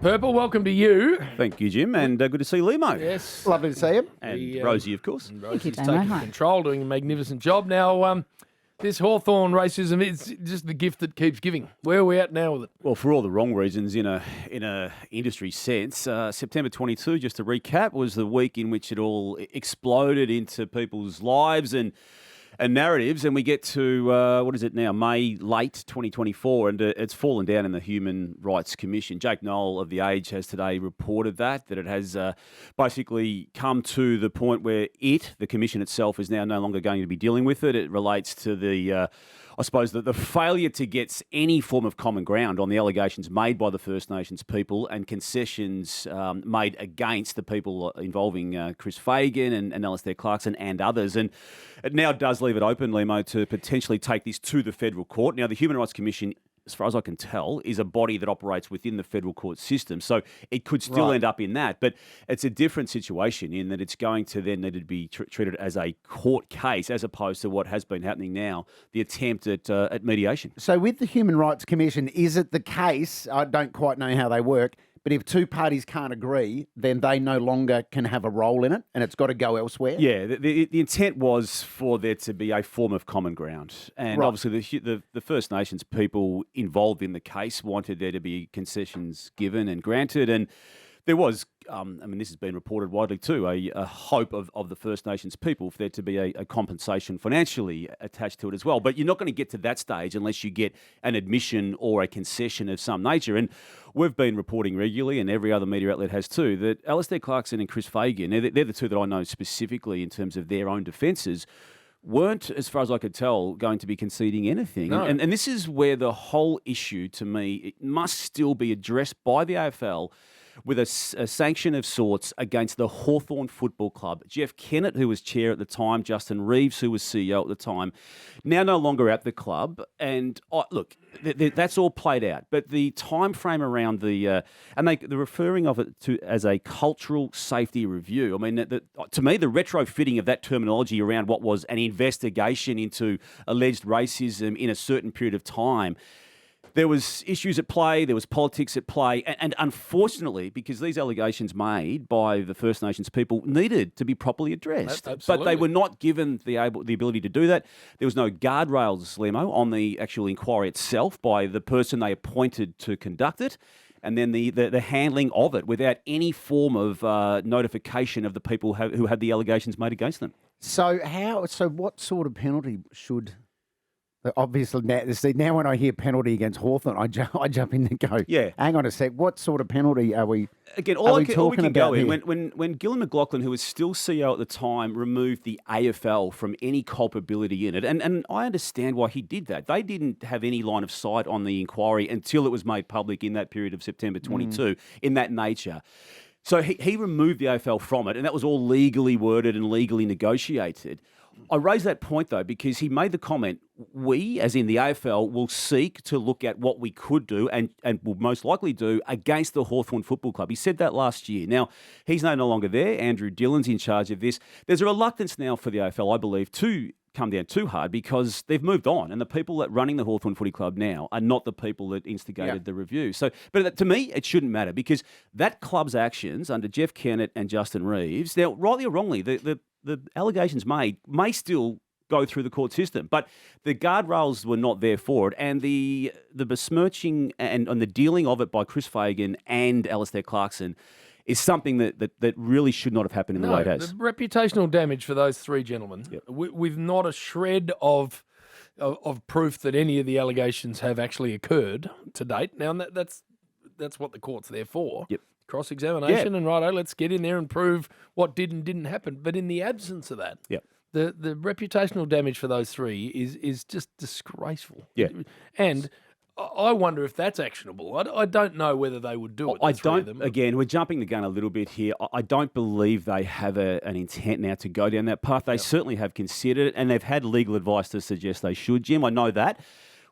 Purple, welcome to you. Thank you, Jim, and good to see Lehmo. Yes. Lovely to see him. And Rosie, of course. And Thank you, Rosie's Damo. taking Hi. control, doing a magnificent job. Now, this Hawthorn racism is just the gift that keeps giving. Where are we at now with it? Well, for all the wrong reasons in a industry sense, September 22, just to recap, was the week in which it all exploded into people's lives and narratives, and we get to, what is it now, May late 2024, and it's fallen down in the Human Rights Commission. Jake Knoll of The Age has today reported that it has basically come to the point where the commission itself, is now no longer going to be dealing with it. It relates to the I suppose the failure to get any form of common ground on the allegations made by the First Nations people and concessions made against the people involving Chris Fagan and Alistair Clarkson and others. And it now does leave it open, Lehmo, to potentially take this to the federal court. Now, the Human Rights Commission, as far as I can tell, is a body that operates within the federal court system. So it could still end up in that. But it's a different situation in that it's going to then need to be treated as a court case as opposed to what has been happening now, the attempt at mediation. So with the Human Rights Commission, is it the case, I don't quite know how they work, but if two parties can't agree, then they no longer can have a role in it and it's got to go elsewhere? Yeah, the intent was for there to be a form of common ground. And obviously the First Nations people involved in the case wanted there to be concessions given and granted. And there was, this has been reported widely too, a hope of the First Nations people for there to be a compensation financially attached to it as well. But you're not going to get to that stage unless you get an admission or a concession of some nature. And we've been reporting regularly, and every other media outlet has too, that Alistair Clarkson and Chris Fagan, they're the two that I know specifically in terms of their own defences, weren't, as far as I could tell, going to be conceding anything. No. And this is where the whole issue, to me, it must still be addressed by the AFL with a sanction of sorts against the Hawthorn Football Club. Jeff Kennett, who was chair at the time, Justin Reeves, who was CEO at the time, now no longer at the club. And look, that's all played out. But the time frame around the referring of it to as a cultural safety review. I mean, to me, the retrofitting of that terminology around what was an investigation into alleged racism in a certain period of time. There was issues at play, there was politics at play, and unfortunately, because these allegations made by the First Nations people needed to be properly addressed, but they were not given the ability to do that. There was no guardrails, Lehmo, on the actual inquiry itself by the person they appointed to conduct it, and then the handling of it without any form of notification of the people who had the allegations made against them. So what sort of penalty should... Obviously, now when I hear penalty against Hawthorn, I jump in and go, yeah, hang on a sec, what sort of penalty are we Again, all we can go in, when Gillan McLachlan, who was still CEO at the time, removed the AFL from any culpability in it, and I understand why he did that. They didn't have any line of sight on the inquiry until it was made public in that period of September 22, in that nature. So he removed the AFL from it, and that was all legally worded and legally negotiated. I raise that point, though, because he made the comment, we, as in the AFL, will seek to look at what we could do and will most likely do against the Hawthorn Football Club. He said that last year. Now, he's no longer there. Andrew Dillon's in charge of this. There's a reluctance now for the AFL, I believe, to come down too hard because they've moved on, and the people that running the Hawthorn Footy Club now are not the people that instigated the review. So, but to me, it shouldn't matter because that club's actions under Jeff Kennett and Justin Reeves, now, rightly or wrongly, the allegations made may still go through the court system, but the guardrails were not there for it, and the besmirching and the dealing of it by Chris Fagan and Alistair Clarkson is something that really should not have happened in the way it has. The reputational damage for those three gentlemen, with not a shred of proof that any of the allegations have actually occurred to date. Now, that's what the court's there for. Yep. Cross-examination and righto, let's get in there and prove what did and didn't happen. But in the absence of that, the reputational damage for those three is just disgraceful. Yeah. And I wonder if that's actionable. I don't know whether they would do it. I don't. Again, we're jumping the gun a little bit here. I don't believe they have an intent now to go down that path. They certainly have considered it, and they've had legal advice to suggest they should. Jim, I know that.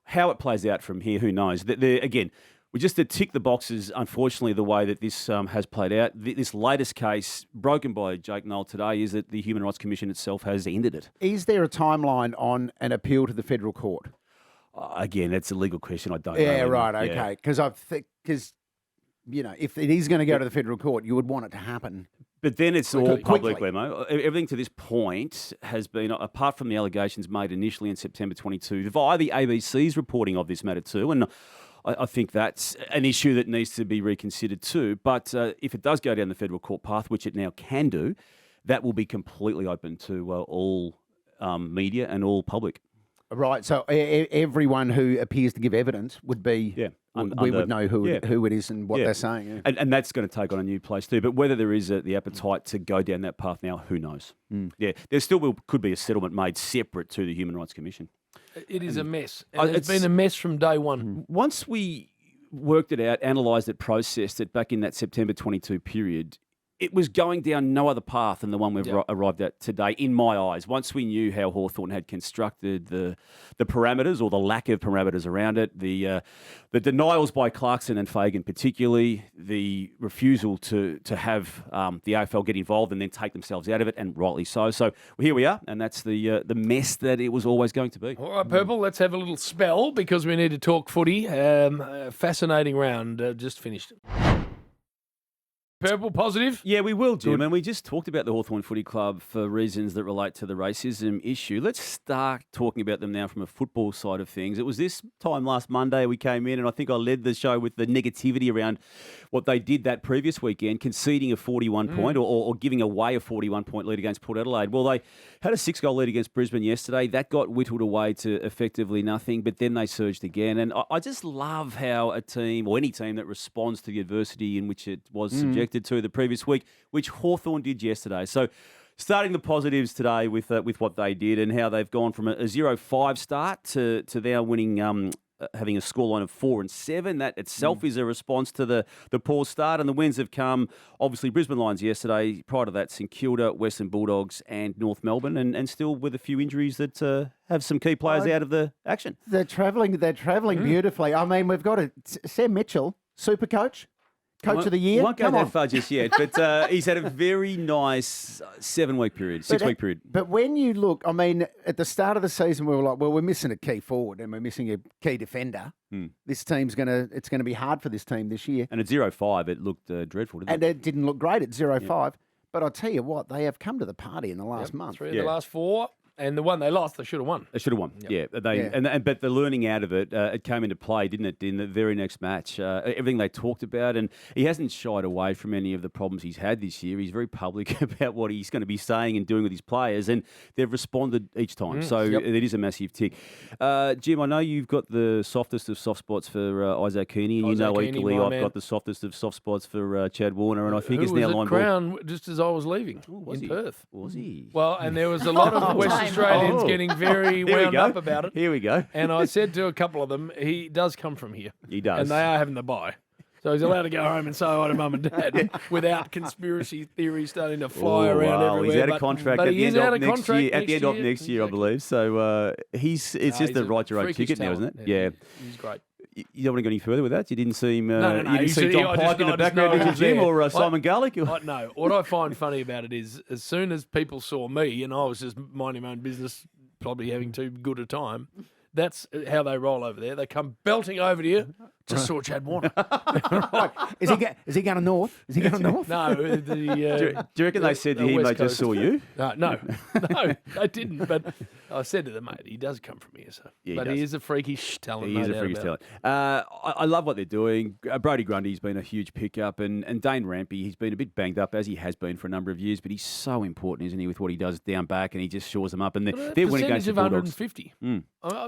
How it plays out from here, who knows? Again, we just to tick the boxes, unfortunately, the way that this has played out. This latest case, broken by Jake Knoll today, is that the Human Rights Commission itself has ended it. Is there a timeline on an appeal to the federal court? Again, that's a legal question. I don't know. Yeah, right. Okay. Because if it is going to go to the federal court, you would want it to happen. But then it's all public, Quickly. Lehmo. Everything to this point has been, apart from the allegations made initially in September 22, via the ABC's reporting of this matter too, and I think that's an issue that needs to be reconsidered too. But if it does go down the federal court path, which it now can do, that will be completely open to all media and all public. Right, so everyone who appears to give evidence would be, we would know who it is and what they're saying. And that's going to take on a new place too. But whether there is the appetite to go down that path now, who knows? Yeah, there still could be a settlement made separate to the Human Rights Commission. It is a mess. And it's been a mess from day one. Once we worked it out, analysed it, processed it back in that September 22 period, it was going down no other path than the one we've arrived at today, in my eyes. Once we knew how Hawthorn had constructed the parameters, or the lack of parameters around it, the denials by Clarkson and Fagan particularly, the refusal to have the AFL get involved and then take themselves out of it, and rightly so. So here we are, and that's the mess that it was always going to be. All right, Purple, let's have a little spell because we need to talk footy. Fascinating round, just finished. Purple positive? Yeah, we will, Jim. And we just talked about the Hawthorn Footy Club for reasons that relate to the racism issue. Let's start talking about them now from a football side of things. It was this time last Monday we came in, and I think I led the show with the negativity around what they did that previous weekend, conceding a 41-point or giving away a 41-point lead against Port Adelaide. Well, they had a 6-goal lead against Brisbane yesterday. That got whittled away to effectively nothing, but then they surged again. And I just love how a team, or any team that responds to the adversity in which it was subjected to the previous week, which Hawthorn did yesterday. So starting the positives today with what they did and how they've gone from a 0-5 start to now winning, having a scoreline of 4-7. That itself is a response to the poor start, and the wins have come, obviously, Brisbane Lions yesterday. Prior to that, St Kilda, Western Bulldogs and North Melbourne, and still with a few injuries that have some key players out of the action. They're travelling beautifully. I mean, we've got Sam Mitchell, super coach. Coach of the year? Won't go that far just yet, but he's had a very nice 6-week period. But when you look, I mean, at the start of the season, we were like, well, we're missing a key forward and we're missing a key defender. This team's it's going to be hard for this team this year. And at 0-5, it looked dreadful, didn't it? And it didn't look great at 0-5. But I'll tell you what, they have come to the party in the last month. 3 of the last 4. And the one they lost, they should have won. They should have won, but the learning out of it, it came into play, didn't it, in the very next match? Everything they talked about, and he hasn't shied away from any of the problems he's had this year. He's very public about what he's going to be saying and doing with his players, and they've responded each time. It is a massive tick. Jim, I know you've got the softest of soft spots for Isaac Keaney, and you know equally I've got the softest of soft spots for Chad Warner, and I think he's now line Crown just as I was leaving in Perth. Was he? Well, and there was a lot of West Australians getting very wound up about it. Here we go. And I said to a couple of them, he does come from here. He does. And they are having the bye. So he's allowed to go home and say hi to mum and dad without conspiracy theories starting to fly around everywhere. He's out of contract at the end of next year. At the end of next year, I believe. So it's just the right to road ticket now, isn't it? Yeah. He's great. You don't want to go any further with that? You didn't see him. No. You didn't see Don Pike in the background of the gym, or Simon Garlick? No. What I find funny about it is, as soon as people saw me, and I was just minding my own business, probably having too good a time, that's how they roll over there. They come belting over to you. Just saw Chad Warner. Right. Is he going to North? Is he going to North? No. Do you reckon they said to him they just saw you? No, they didn't. But I said to them, mate, he does come from here. So. Yeah, he is a freakish talent. He is a freakish talent. I love what they're doing. Brodie Grundy's been a huge pickup, and Dane Rampy, he's been a bit banged up, as he has been for a number of years, but he's so important, isn't he, with what he does down back, and he just shores them up. And they're winning against the Bulldogs. 150.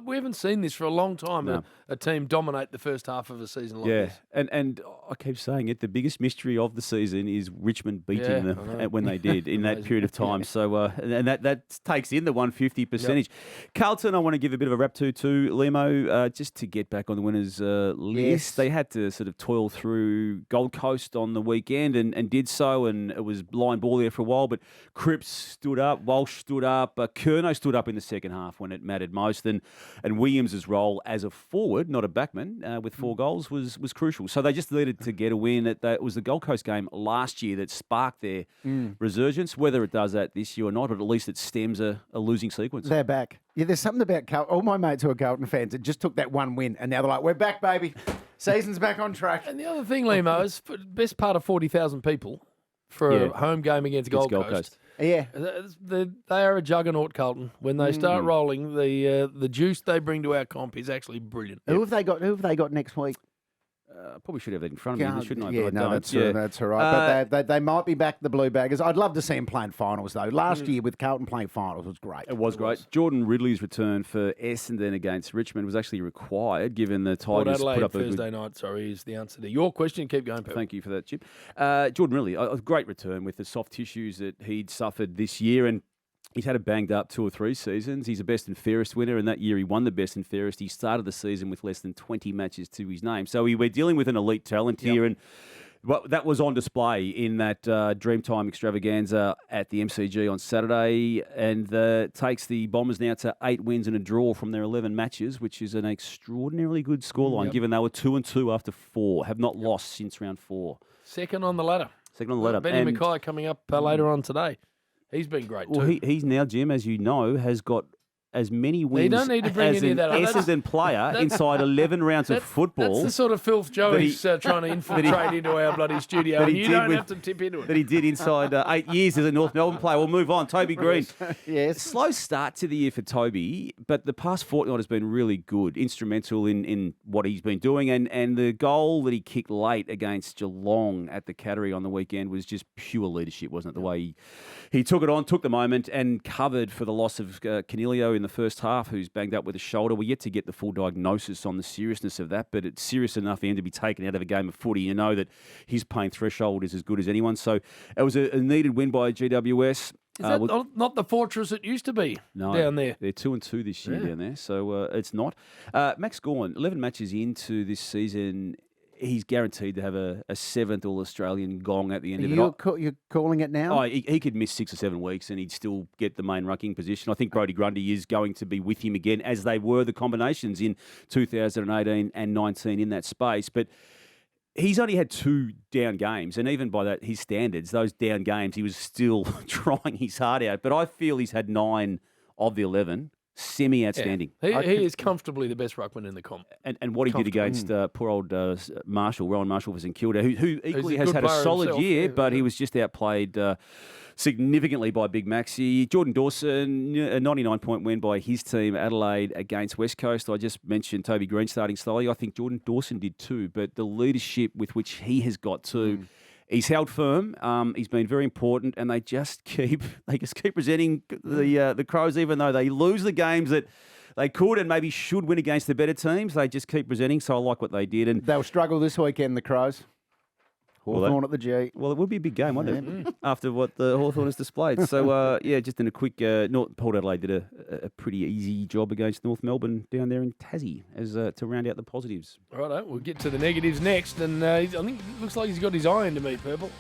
We haven't seen this for a long time, a team dominate the first half of a season like this. And I keep saying it, the biggest mystery of the season is Richmond beating them when they did in that period of time. So and that takes in the 150 percentage. Carlton, I want to give a bit of a rap to Lehmo, just to get back on the winners list. Yes. They had to sort of toil through Gold Coast on the weekend and did so, and it was blind ball there for a while, but Cripps stood up, Walsh stood up, Curnow stood up in the second half when it mattered most, and Williams' role as a forward, not a backman, with 4 4 goals was crucial. So they just needed to get a win. It was the Gold Coast game last year that sparked their resurgence. Whether it does that this year or not, but at least it stems a losing sequence. They're back. Yeah, there's something about All my mates who are Carlton fans, it just took that one win, and now they're like, we're back, baby. Season's back on track. And the other thing, Lehmo, is best part of 40,000 people for a home game against Gold Coast. Yeah. They are a juggernaut, Carlton. When they start rolling, the juice they bring to our comp is actually brilliant. Who have they got next week? Probably should have that in front of me, shouldn't I? Yeah, no, that's all right. But they might be back, the Blue Baggers. I'd love to see them playing finals, though. Last year with Carlton playing finals was great. It was great. Jordan Ridley's return for Essendon against Richmond was actually required, given the Tigers Adelaide put up Thursday night, is the answer to your question. Keep going, Pep. Thank you for that, Chip. Jordan Ridley, a great return with the soft tissues that he'd suffered this year, and he's had a banged up 2 or 3 seasons. He's a best and fairest winner, and that year he won the best and fairest. He started the season with less than 20 matches to his name. So we're dealing with an elite talent here, and that was on display in that Dreamtime extravaganza at the MCG on Saturday, and takes the Bombers now to 8 wins and a draw from their 11 matches, which is an extraordinarily good scoreline, given they were 2-2 after 4, have not lost since round 4. Second on the ladder. Benny Mackay coming up later on today. He's been great too. Well, he's now, Jim, as you know, has got as many wins don't need to bring as any an of that up. Essendon player inside 11 rounds of football. That's the sort of filth Joey's trying to infiltrate into our bloody studio, and you don't have to tip into it. That he did inside 8 years as a North Melbourne player. We'll move on. Toby Green. Yes. Slow start to the year for Toby, but the past fortnight has been really good, instrumental in what he's been doing, and the goal that he kicked late against Geelong at the Cattery on the weekend was just pure leadership, wasn't it? The way he took it on, took the moment, and covered for the loss of Canelio in the first half, who's banged up with a shoulder. We're yet to get the full diagnosis on the seriousness of that, but it's serious enough for him to be taken out of a game of footy. You know that his pain threshold is as good as anyone. So it was a needed win by GWS. Is that not the fortress it used to be down there? They're 2-2 this year down there, so it's not. Max Gawn, 11 matches into this season. He's guaranteed to have a 7th All-Australian gong at the end of it. You're calling it now? He could miss 6 or 7 weeks and he'd still get the main rucking position. I think Brodie Grundy is going to be with him again, as they were the combinations in 2018 and 19 in that space. But he's only had 2 down games, and even by his standards, those down games, he was still trying his heart out. But I feel he's had 9 of the 11 semi-outstanding. Yeah. He is comfortably the best ruckman in the comp. And what he did against poor old Rowan Marshall for St Kilda, who equally has had a solid himself. year, but he was just outplayed significantly by Big Maxi. Jordan Dawson, a 99-point win by his team, Adelaide, against West Coast. I just mentioned Toby Green starting slowly. I think Jordan Dawson did too, but the leadership with which he has got too. He's held firm. He's been very important, and they just keep presenting the Crows, even though they lose the games that they could and maybe should win against the better teams. They just keep presenting. So I like what they did, and they'll struggle this weekend. The Crows. Hawthorn at the G. Well, it would be a big game, wouldn't it? After what the Hawthorn has displayed. So, just in a quick, Port Adelaide did a pretty easy job against North Melbourne down there in Tassie to round out the positives. All right, we'll get to the negatives next. And I think it looks like he's got his eye into me, Purple.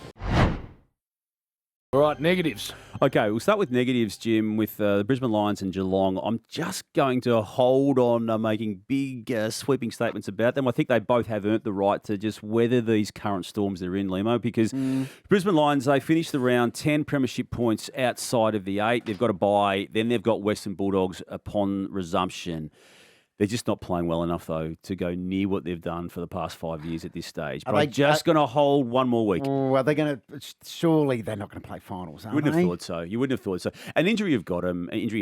All right, negatives. Okay, we'll start with negatives, Jim, with the Brisbane Lions and Geelong. I'm just going to hold on making big sweeping statements about them. I think they both have earned the right to just weather these current storms they're in, Lehmo, because Brisbane Lions, they finished the round 10 premiership points outside of the 8. They've got a bye. Then they've got Western Bulldogs upon resumption. They're just not playing well enough, though, to go near what they've done for the past 5 years at this stage. But I'm just going to hold one more week. Are they going to? Surely they're not going to play finals, are they? You wouldn't have thought so. An injury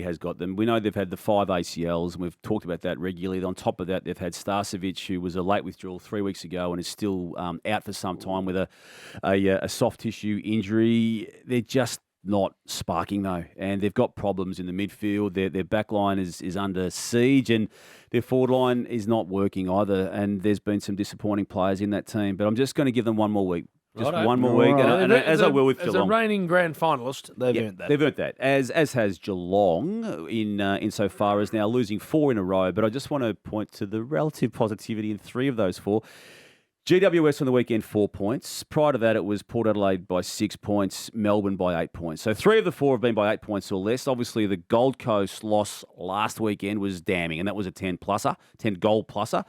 has got them. We know they've had the 5 ACLs, and we've talked about that regularly. On top of that, they've had Starcevic, who was a late withdrawal 3 weeks ago and is still out for some time with a soft tissue injury. They're just not sparking, though, and they've got problems in the midfield. Their back line is under siege, and their forward line is not working either, and there's been some disappointing players in that team. But I'm just going to give them one more week. One more week, and as I will with Geelong. As a reigning grand finalist, they've earned that. They've earned that, as has Geelong insofar as now losing 4 in a row. But I just want to point to the relative positivity in 3 of those 4. GWS on the weekend, 4 points. Prior to that, it was Port Adelaide by 6 points, Melbourne by 8 points. So 3 of the 4 have been by 8 points or less. Obviously, the Gold Coast loss last weekend was damning, and that was a 10 goal pluser.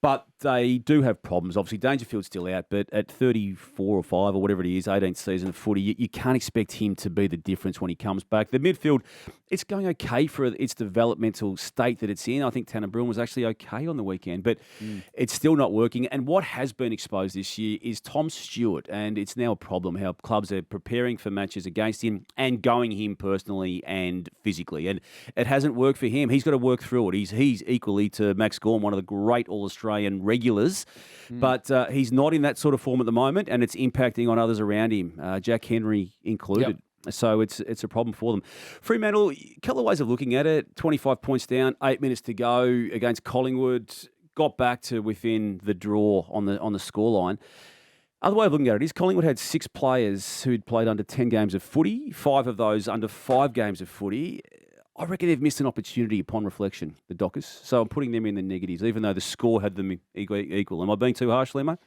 But they do have problems. Obviously, Dangerfield's still out, but at 34 or 5 or whatever it is, 18th season of footy, you can't expect him to be the difference when he comes back. The midfield, it's going okay for its developmental state that it's in. I think Tanner Bruin was actually okay on the weekend, but it's still not working. And what has been exposed this year is Tom Stewart, and it's now a problem how clubs are preparing for matches against him and going him personally and physically. And it hasn't worked for him. He's got to work through it. He's equally to Max Gorn, one of the great All-Australian regulars, but he's not in that sort of form at the moment, and it's impacting on others around him, Jack Henry included. Yep. So it's a problem for them. Fremantle, a couple of ways of looking at it. 25 points down, 8 minutes to go against Collingwood. Got back to within the draw on the scoreline. Other way of looking at it is Collingwood had 6 players who'd played under 10 games of footy, 5 of those under 5 games of footy. I reckon they've missed an opportunity upon reflection, the Dockers. So I'm putting them in the negatives, even though the score had them equal. Am I being too harsh, Lehmo?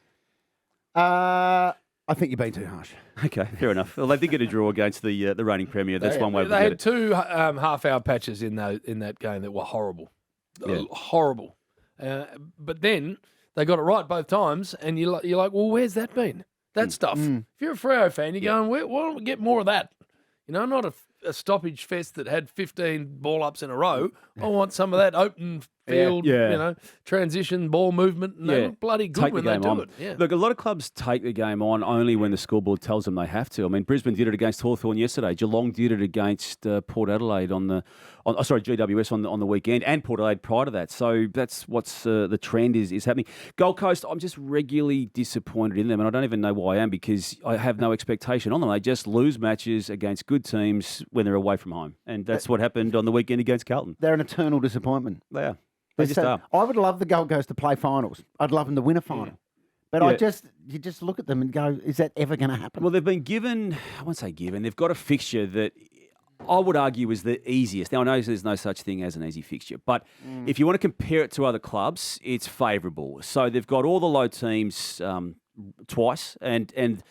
I think you're being too harsh. Okay, fair enough. Well, they did get a draw against the reigning premier. That's one way of looking looking at it. They had 2 half-hour patches in that game that were horrible. Yeah. Horrible. But then they got it right both times, and you're like, well, where's that been? That stuff. If you're a Freo fan, you're going, why don't we get more of that? Not a stoppage fest that had 15 ball-ups in a row. I want some of that open field, transition, ball movement. And they look bloody good when they do it. Yeah. Look, a lot of clubs take the game on only when the scoreboard tells them they have to. I mean, Brisbane did it against Hawthorn yesterday. Geelong did it against Port Adelaide GWS on the weekend, and Port Adelaide prior to that. So that's what's the trend is happening. Gold Coast, I'm just regularly disappointed in them, and I don't even know why I am, because I have no expectation on them. They just lose matches against good teams when they're away from home, and that's what happened on the weekend against Carlton. They're an eternal disappointment. They are. They just are. I would love the Gold Coast to play finals. I'd love them to win a final. But you just look at them and go, is that ever going to happen? Well, they've been given, I won't say given, they've got a fixture that I would argue is the easiest. Now, I know there's no such thing as an easy fixture, but if you want to compare it to other clubs, it's favourable. So they've got all the low teams twice, and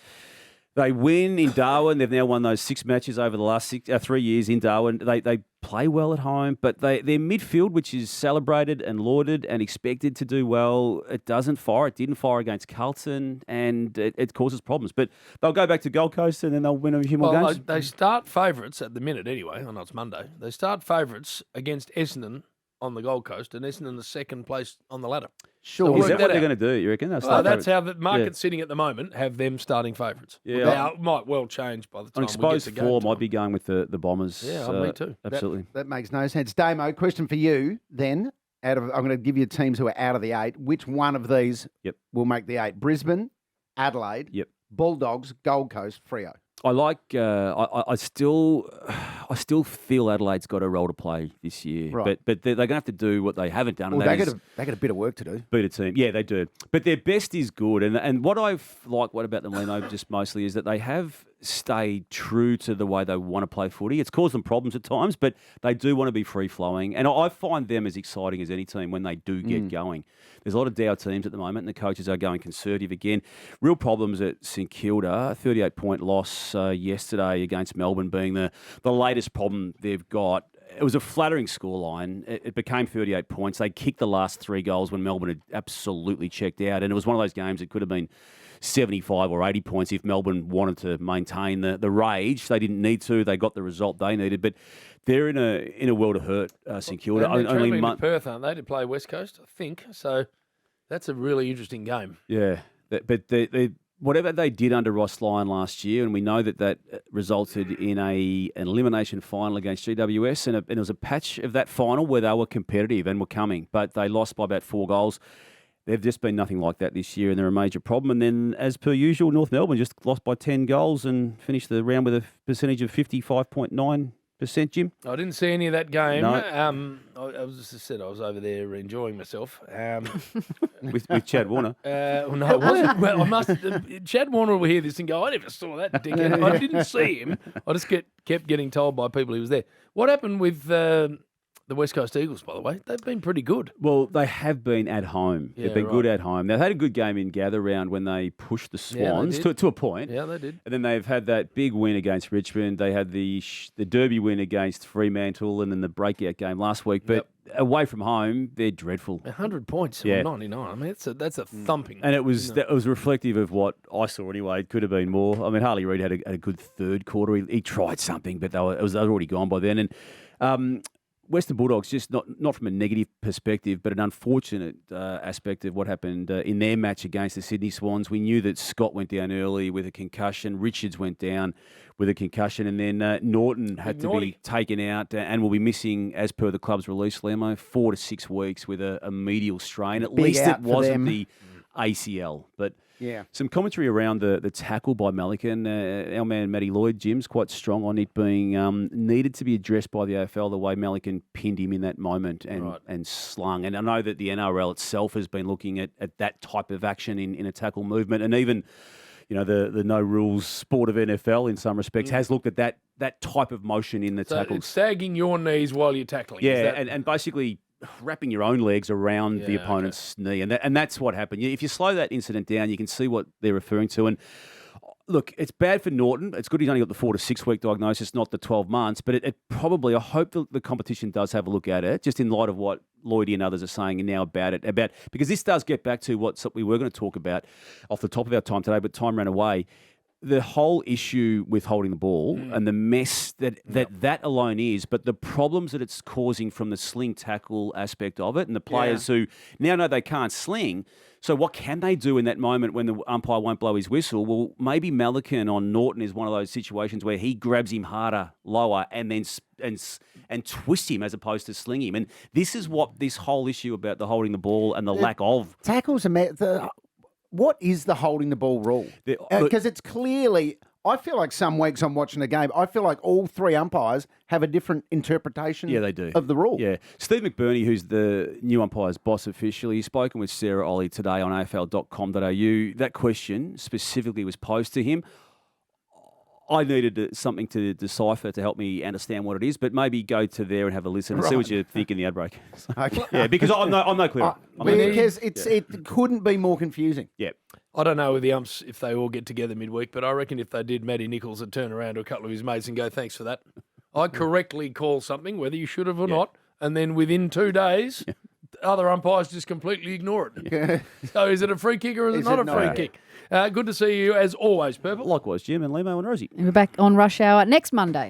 they win in Darwin. They've now won those 6 matches over the last 3 years in Darwin. They play well at home, but their midfield, which is celebrated and lauded and expected to do well, it doesn't fire. It didn't fire against Carlton, and it causes problems. But they'll go back to Gold Coast, and then they'll win a few more games. They start favourites at the minute anyway. I know it's Monday. They start favourites against Essendon on the Gold Coast, and Essendon is second place on the ladder. Sure. Is that what they're going to do, you reckon? That's how the market's sitting at the moment, have them starting favourites. Yeah. Now, it might well change by the time we get to exposed form, I'd be going with the Bombers. Yeah, me too. Absolutely. That makes no sense. Damo, question for you then. I'm going to give you teams who are out of the 8. Which one of these will make the 8? Brisbane, Adelaide, Bulldogs, Gold Coast, Freo. I like. I still feel Adelaide's got a role to play this year, right. but they're going to have to do what they haven't done. Well, they got a bit of work to do. Beat a team, yeah, they do. But their best is good, and what I've liked about them, Lehmo, just mostly is that they have stayed true to the way they want to play footy. It's caused them problems at times, but they do want to be free flowing, and I find them as exciting as any team when they do get going. There's a lot of Dow teams at the moment, and the coaches are going conservative again. Real problems at St Kilda, 38-point loss yesterday against Melbourne being the latest problem they've got. It was a flattering scoreline. It became 38 points. They kicked the last 3 goals when Melbourne had absolutely checked out, and it was one of those games that could have been 75 or 80 points if Melbourne wanted to maintain the rage. They didn't need to. They got the result they needed, but they're in a world of hurt, St Kilda. They're travelling to Perth, aren't they, to play West Coast, I think. So that's a really interesting game. Yeah, but they whatever they did under Ross Lyon last year, and we know that resulted in an elimination final against GWS, and it was a patch of that final where they were competitive and were coming, but they lost by about 4 goals. They've just been nothing like that this year, and they're a major problem. And then, as per usual, North Melbourne just lost by 10 goals and finished the round with a percentage of 55.9%, Jim. I didn't see any of that game. No. I was over there enjoying myself. with Chad Warner. Well, no, it wasn't. Well, I must. Chad Warner will hear this and go, I never saw that dickhead. I didn't see him. I just kept getting told by people he was there. What happened with The West Coast Eagles, by the way, they've been pretty good. Well, they have been at home. Yeah, They've been right. good at home. They've had a good game in Gather Round when they pushed the Swans to a point. Yeah, they did. And then they've had that big win against Richmond. They had the Derby win against Fremantle and then the breakout game last week. But away from home, they're dreadful. 100 points Yeah. 99. I mean, that's a thumping. And it was reflective of what I saw anyway. It could have been more. I mean, Harley Reid had a good third quarter. He tried something, but they were already gone by then. And Western Bulldogs, just not from a negative perspective, but an unfortunate aspect of what happened in their match against the Sydney Swans. We knew that Scott went down early with a concussion. Richards went down with a concussion. And then Norton had to be taken out and will be missing, as per the club's release, Lehmo, 4 to 6 weeks with a medial strain. At least it wasn't the ACL. But some commentary around the tackle by Melican. Our man Matty Lloyd, Jim's quite strong on it being needed to be addressed by the AFL the way Melican pinned him in that moment and slung. And I know that the NRL itself has been looking at that type of action in a tackle movement, and even the no rules sport of NFL in some respects has looked at that type of motion in the tackles. It's sagging your knees while you're tackling. Yeah, and basically wrapping your own legs around the opponent's knee. And that's what happened. If you slow that incident down, you can see what they're referring to. And look, it's bad for Norton. It's good he's only got the 4 to 6 week diagnosis, not the 12 months. But it probably, I hope the competition does have a look at it, just in light of what Lloydie and others are saying now about it. Because this does get back to what we were going to talk about off the top of our time today, but time ran away. The whole issue with holding the ball and the mess that alone is, but the problems that it's causing from the sling tackle aspect of it, and the players who now know they can't sling. So what can they do in that moment when the umpire won't blow his whistle? Well, maybe Melican on Norton is one of those situations where he grabs him harder, lower, and then and twists him as opposed to sling him. And this is what this whole issue about the holding the ball and the lack of tackles. What is the holding the ball rule? Because it's clearly, I feel like some weeks I'm watching a game, I feel like all three umpires have a different interpretation they do. of the rule. Yeah. Steve McBurney, who's the new umpire's boss officially, he's spoken with Sarah Ollie today on afl.com.au. That question specifically was posed to him. I needed something to decipher to help me understand what it is, but maybe go to there and have a listen and see what you think in the ad break. Okay. Yeah, because I'm no clearer. Because it couldn't be more confusing. Yeah. I don't know with the umps if they all get together midweek, but I reckon if they did, Matty Nichols would turn around to a couple of his mates and go, thanks for that. I correctly call something, whether you should have or not, and then within 2 days, other umpires just completely ignore it. So is it a free kick or is it not a free kick? Good to see you as always, Purple. Likewise, Jim and Lehmo and Rosie. We're back on Rush Hour next Monday.